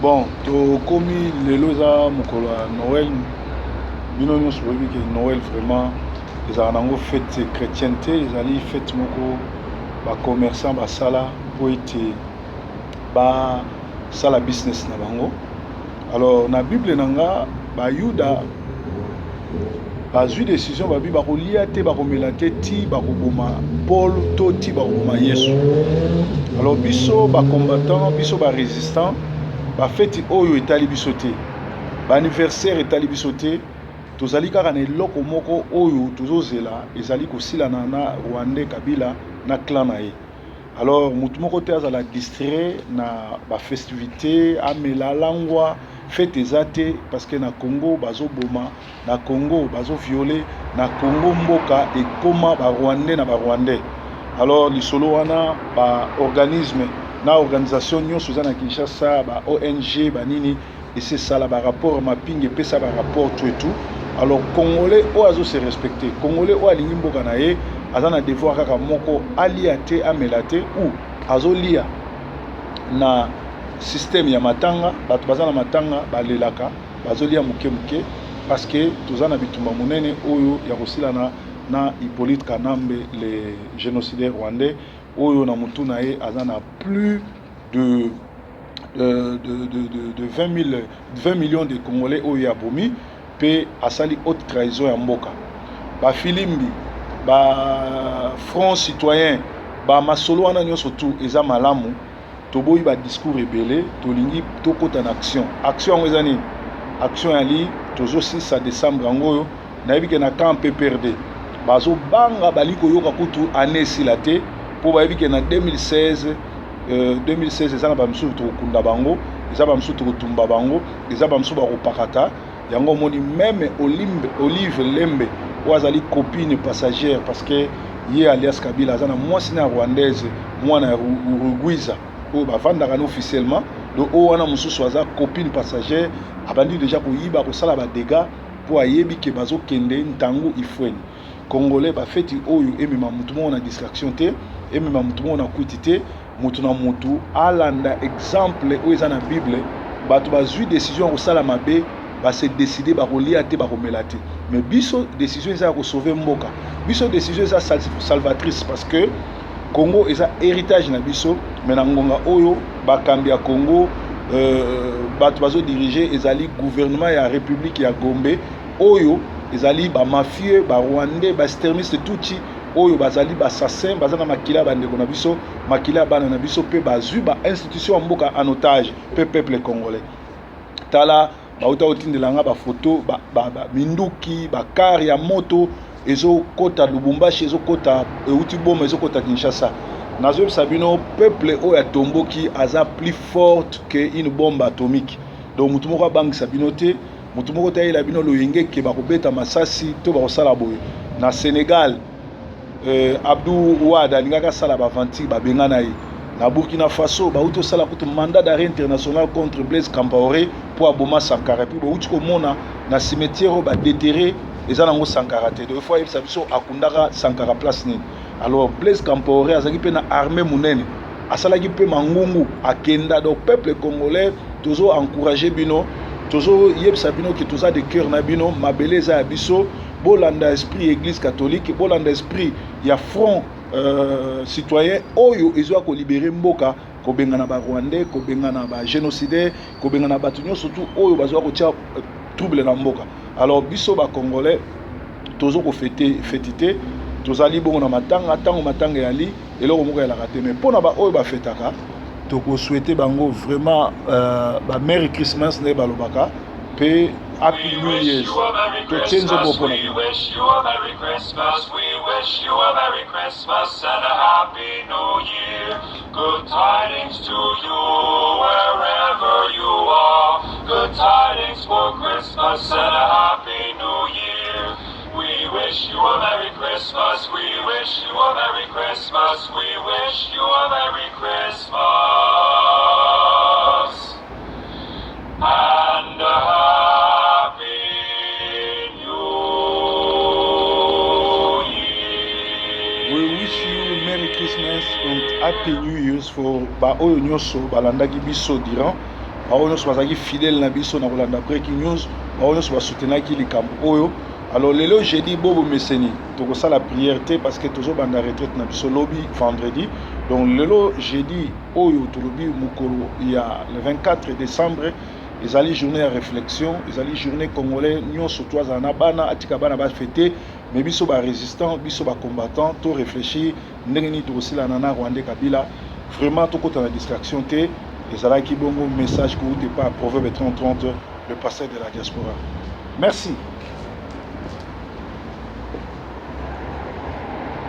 Bon, tokomi lelo eza mokolo ya Noël. Bino nyonso boyebi ke Noël vraiment ezalaka nango fête chrétienté, ezali fête moko bacommerçant basala po ete basala business na bango. Alors na Bible na nga bayuda bazwi décision babi bakolia te bakomela te ti bakoboma Paul to ti bakoboma Yesu. Alors biso bacombattant biso barésistant bafeti oyo etali biso te, baanniversaire etali biso te, tozali kaka na eloko moko oyo tozozela ezali kosilana na Rwandais Kabila na clan na ye. Alors mutu moko te azala distrait na bafestivité amela langwa fete eza te parce que na Congo bazoboma, na Congo bazoviole, na Congo mboka ekoma barwandais na barwandais. Alors lisolo wana baorganisme na organisation nyonso eza na Kinshasa, ba ONG banini ese sala ba rapport mapping epesa ba rapport tout et tout. Alors congolais o azo se respecter, congolais o alingi mboka na ye aza na devoir kaka moko alia te amela te ou azolia na système ya matanga, bato baza na matanga balelaka bazolia muke muke parce que toza na bitumba munene oyo ya kosila na Hippolyte Kanambe le génocidaire rwandais oyo na mutu na ye aza na plus de 20 millions de Congolais oyo ya bomi pe asali haute trahison ya mboka. Ba filimbi ba front citoyen ba masolo wana nyonso tu eza malamu toboyi ba discours ebele tolingi tokota na action yango eza nini action yali tozo 6 décembre yango nayebi ke na camp PPRD bazo banga baliko yoka kutu année sila te po bayebi ke na 2016 eza na bamisusu tokunda bango, eza bamisusu tokotumba bango, eza bamisusu bakopakata yango moni même Olive Lembe oazali copine passagère parce que ye alias Kabila azana mwasi na rwandaise mwana ya Uruguiza oyo bavandaka na officiellement do o wana mususu aza copine passagère abandi déjà koyiba kosala ba dégâts po ayebi ke bazokende ntango ifweni. Congolais bafeti oyo emema mutu moko na distraction te, emema mutu moko na kwiti te, mutu na mutu alanda exemple oyo eza na Bible, bato bazwi décision ya kosala mabe base décider bakolia te bakomela te. Mais biso décision eza ya kosauver mboka, biso décision eza salvatrice parce que Congo eza héritage na biso, mais na ngonga oyo bakambi ya Congo bato bazo diriger ezali gouvernement ya république ya Gombe oyo ezali ba mafieux ba rwandais ba extrémistes tuti oyo bazali ba assassin bazana makila bandeko na biso makila bana na biso pe bazwi ba institution ya mboka en otage pe peuple congolais. Tala bauta otindelanga ba photo ba minduki ba car ya moto ezo kota Lubumbashi ezo kota euti bomba ezo kota Kinshasa. Nazo sabino peuple oyo atomboki aza plus forte que une bombe atomique. Donc mutu moko bangi sabino te, mutu moko ta ila bino loyenge ke bakobeta masasi to bakosala boye. Na Sénégal Abdou Ouad alingaka sala ba vanti ba bengana ye. Na Burkina Faso bauto sala kutu mandat d'arrêt international contre Blaise Compaoré pour aboma Sankara puis bauti ko mona na cimetière ba déterrer eza nango Sankara te. Deux fois il sabiso akundaka Sankara place ni. Alors Blaise Compaoré azaki pe na armée munene asalaki pe mangungu akenda. Donc peuple congolais tozo encourager bino, tozo yebsa bino ki toza de cœur na bino mabele eza ya biso bolanda esprit église catholique, bolanda esprit ya front citoyen oyo ezwa ko libérer mboka ko bengana ba rwandais, ko bengana ba génocidaire, ko bengana bato nyonso surtout oyo bazwa ko tia trouble na mboka. Alors biso ba congolais tozo ko fêter tozali bongo na matanga tango matanga yali eloko moko ya la raté. Mais pona ba oyo ba fêtaka toko souhaiter bango vraiment ba Merry Christmas ne balobaka pe Happy New Year. To change the bopo na. We wish you a Merry Christmas. We wish you a Merry Christmas and a Happy New Year. Good tidings to you wherever you are. Good tidings for Christmas and a Happy New Year. We wish you a Merry Christmas. We wish you a Merry Christmas. We wish you a Merry Christmas and a Happy New Year. We wish you Merry Christmas and Happy New Year's for ba oyo nyonso balandaki biso durant bango nyonso bazalaki fidèle na biso na kolanda breaking news, bango nyonso basoutenaki likambo oyo. Alors lelo jeudi bobo meseni tokosala prière te parce que tozobanda retraite na biso lobi vendredi. Donc lelo jeudi oyo tolobi mokolo ya le 24 décembre ezali journée ya réflexion, ezali journée congolais nyonso toaza na bana atika bana ba fêter mais biso ba résistant, biso ba combattant to réfléchir ndenge ni tokosila na Rwanda Kabila. Vraiment tokota na distraction te ezalaki bongo message que vous pas Proverbe 30 le pasteur de la diaspora. Merci.